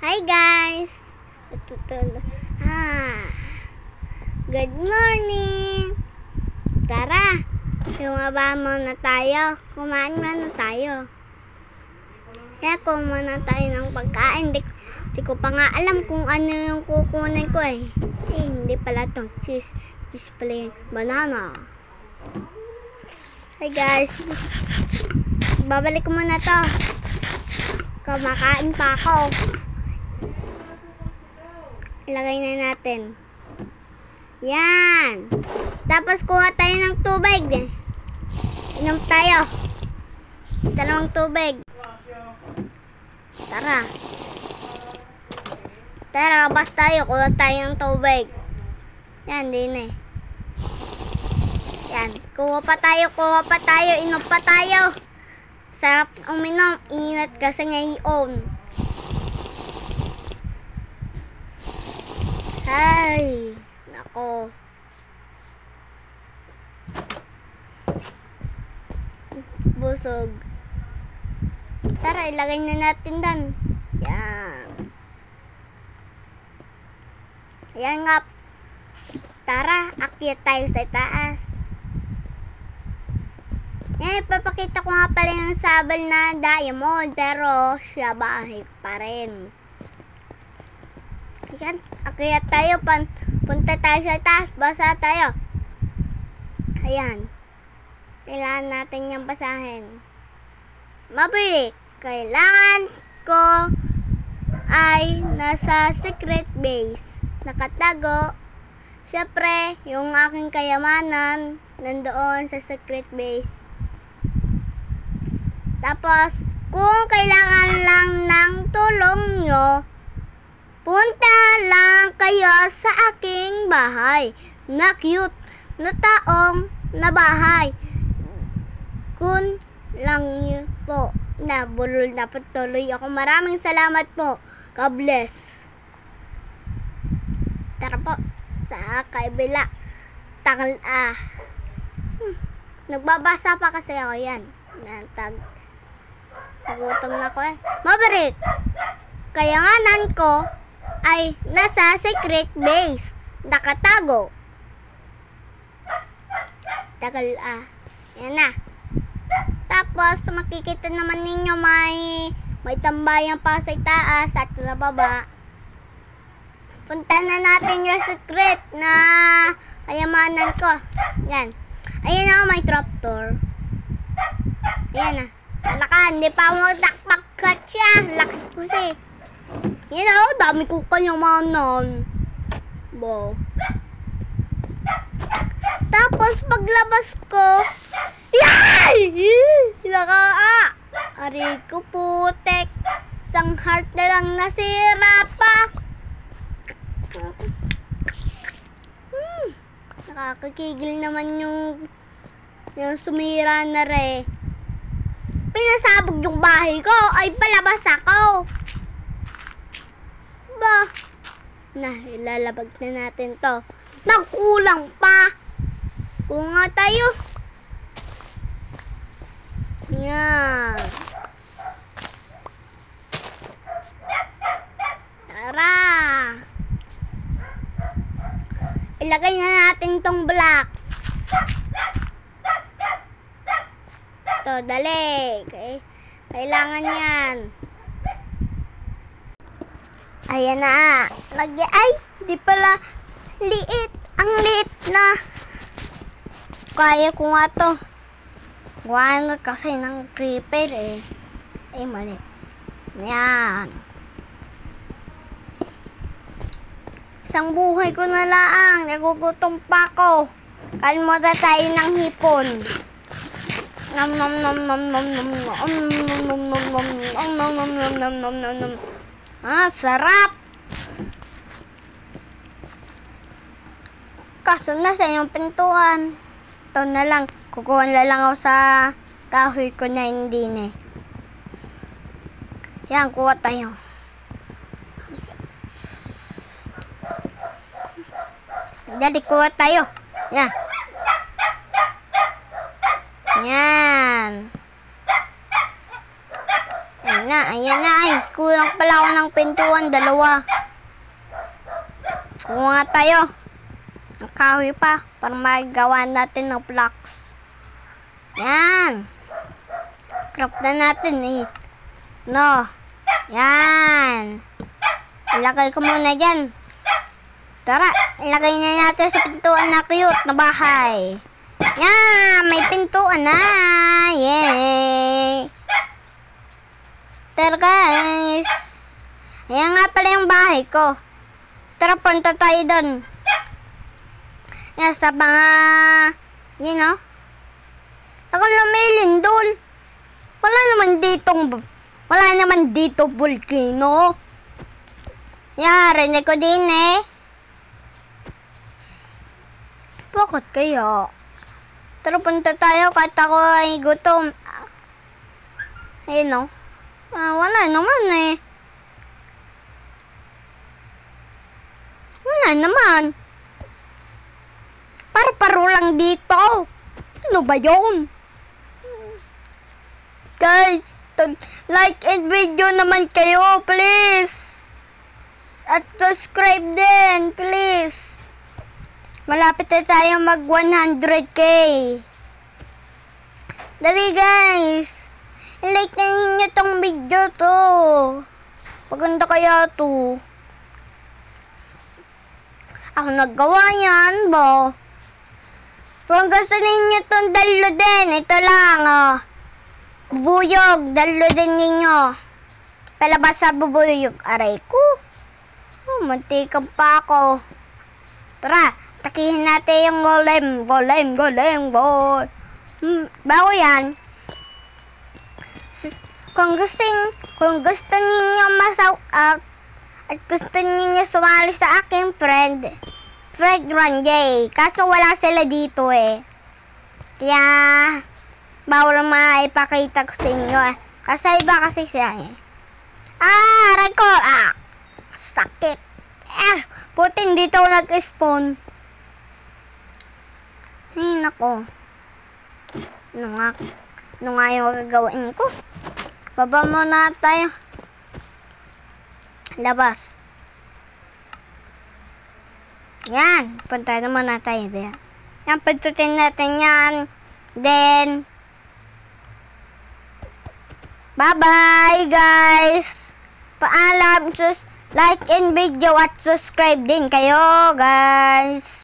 Hi guys! Good morning! Tara! Lumaba muna tayo. Kumain muna tayo. Kaya muna tayo ng pagkain. Di ko pa nga alam kung ano yung kukunin ko eh. Hindi pala to. Cheese pala yung banana. Hi guys! Babalik ko muna to. Kumakain pa ako. Ilagay na natin. Yan. Tapos kuha tayo ng tubig. Inom tayo. Dalawang tubig. Tara. Tara, labas tayo. Kuha tayo ng tubig. Yan, din eh. Yan. Kuha pa tayo. Inom pa tayo. Sarap uminom. Ingat kasi ngayon. Ay, nako. Busog. Tara, ilagay na natin doon. Yan. Yan nga. Tara, akyat tayo sa taas. Yan, ipapakita ko nga pala yung sabal na diamond. Pero, siya bahay pa rin. Yan, akyat tayo. Punta tayo sa taas. Basa tayo. Ayan. Kailangan natin yung basahin. Mabalik. Kailangan ko ay nasa secret base. Nakatago. Siyempre, yung aking kayamanan nandoon sa secret base. Tapos, kung kailangan lang ng tulong nyo, punta lang kayo sa aking bahay. Na cute na taong na bahay. Kun lang niyo po. Nabulol na patuloy ako. Maraming salamat po. God bless. Tara po. Sa kaibila. Takal Nagbabasa pa kasi ako yan. Nagutom na ako eh. Mabalik. Kayanganan ko ay nasa secret base. Nakatago. Tagal Yan na. Tapos makikita naman ninyo may tambayan pa sa taas at sa baba. Punta na natin yung secret na kayamanan ko. Yan. Ayan na, may trapdoor. Ayan na. Talakan, hindi pa mo nakpagkat siya. Laki ko siya. Yan na, dami kong kayamanan. Bo. Tapos paglabas ko, yay! Aray ko putek. Isang heart na lang nasira pa. Nakakakigil naman yung sumira na re. Pinasabog yung bahay ko. Ay, palabas ako. Ba? Ilalabag na natin to. Nagkulang pa. Kunga tayo. Yan. Tara. Ilagay na natin tong blocks. Ito, dali. Okay. Kailangan yan. Ayan na. Lagyan. Ay, di pala. Liit. Ang liit na. Kaya ko nga to. Gawa kasi ng creeper eh. Ay, mali. Yan. Isang buhay ko na lang. Nagugutom pa ako. Kain mo na tayo ng hipon. Nom nom nom nom nom nom nom nom nom nom. Sarap. Kaso na sa yung pintuan. Ito na lang. Kukuha na lang ako sa kahoy ko na hindi na. Yan, kuha tayo. Jadi kuha tayo. Yan. Yan. Ayan na. Ay, kulang pala ako ng pintuan. 2. Kuha tayo. Ang kahoy pa. Para magawa natin ng blocks. Yan. Craft na natin eh. No. Yan. Ilagay ko muna dyan. Tara, ilagay na natin sa pintuan na cute na bahay. Yan, may pintuan na. Yay. Tara guys. Ayan nga pala yung bahay ko. Tara, punta tayo doon. Yan, sa mga, ako lumilin doon. Wala naman dito volcano. Yan, rinig ko din eh. Bakit kaya? Tara, punta tayo kahit ako ay gutom. Ayun, wala naman eh. Wala naman. Paro lang dito. Ano ba yun? Guys, like and video naman kayo, please. At subscribe din, please. Malapit na tayo mag 100k. Dali guys. I-like na ninyo tong video to. Maganda kaya to. Ako naggawa yan ba? Kung gusto ninyo tong downloadin, ito lang bubuyog, downloadin ninyo. Palabas sa bubuyog. Aray ko. Mantikang pa ako. Tara, takihin natin yung golem. Bago yan. Kung gusto ninyo at gusto ninyo sumali sa aking friend run yay. Kaso wala sila dito eh. Kaya bawal maipakita ko sa inyo eh. Kasi iba kasi siya eh. Aray ko. Sakit. Putin dito ako nag-spawn. Ay, nako. Ano nga yung gagawin ko? Baba muna tayo. Labas. Yan. Punta naman na tayo dyan. Yan, pintutin natin yan. Then, bye-bye, guys. Paalam. Like and video at subscribe din kayo, guys.